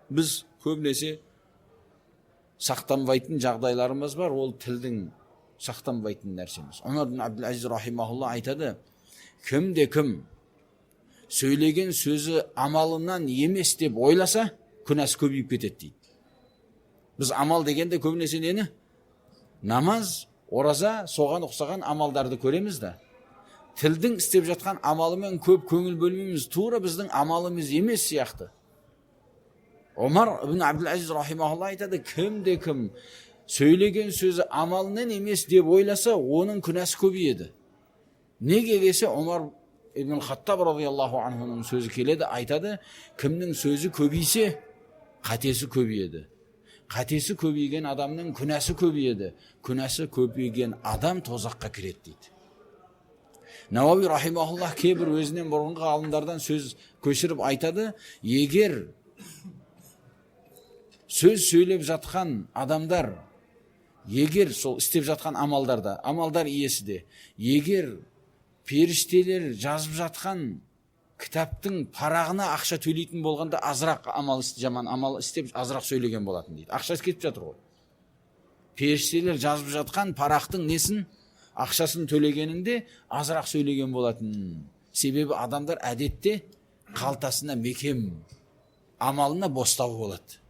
Біз көбінесе сақтанбайтын жағдайларымыз бар, ол тілдің сақтанбайтын нәрсеміз. Омар ибн Абдул-Азиз рахимахулла айтады, кім сөйлеген сөзі амалынан емес деп ойласа, күнәсі көбейіп кетеді дейді. Біз амал дегенде көбінесе нені? Намаз, ораза, соған ұқсаған амалдарды көреміз да. Тілдің істеп жатқан амалымен көп көңіл бөлмейміз, тура біздің амалымыз емес сияқты. Омар ибн Абдул-Азиз рахимахулла айтады, кім сөйлеген сөзі амалынан емес деп ойласа, оның күнәсі көбейеді. Неге десе, Омар ибн Хаттаб радияллаху анхуның сөзі келеді, айтады, кімнің сөзі көбейсе, қатесі көбейеді. Қатесі көбейген адамның күнәсі көбейеді. Күнәсі көбейген адам тозаққа кіреді дейді. Науави рахимахуллах кейбір өзінен бұрынғы ғалымдардан сөз көшіріп айтады, егер сөз сөйлеп жатқан адамдар, егер сол істеп жатқан амалдарда, амалдар иесі де, егер періштелер жазып жатқан кітаптың парағына ақша төлейтін болғанда, азырақ жаман амал істеп, азырақ сөйлеген болатын дейді. Ақшасы кетіп жатыр ғой. Періштелер жазып жатқан парақтың несін, ақшасын төлегенінде азырақ сөйлеген болатын. Себебі адамдар әдетте қалтасына мекем, амалына бостау болады.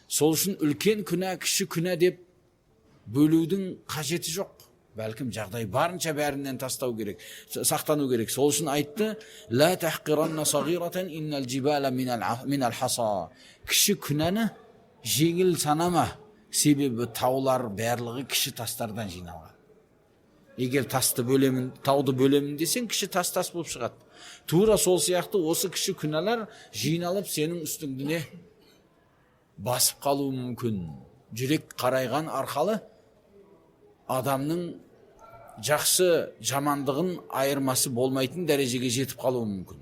Сол үшін үлкен күнә, кіші күнә деп бөлудің қажеті жоқ. Бәлкім жағдай барынша бәрінен тастау керек, сақтану керек. Сол үшін айтты, «Ла тахқиранна сағиратан иннал джибала минал хаса». Кіші күнәні жеңіл санама, себебі таулар барлығы кіші тастардан жиналған. Егер тауды бөлемін десең, кіші тас болып шығады. Тура сол сияқты осы кіші күнәлар жиналып сенің үстіңдіне басып қалуы мүмкін. Жүрек қарайған арқалы адамның жақсы жамандығын айырмасы болмайтын дәрежеге жетіп қалуы мүмкін.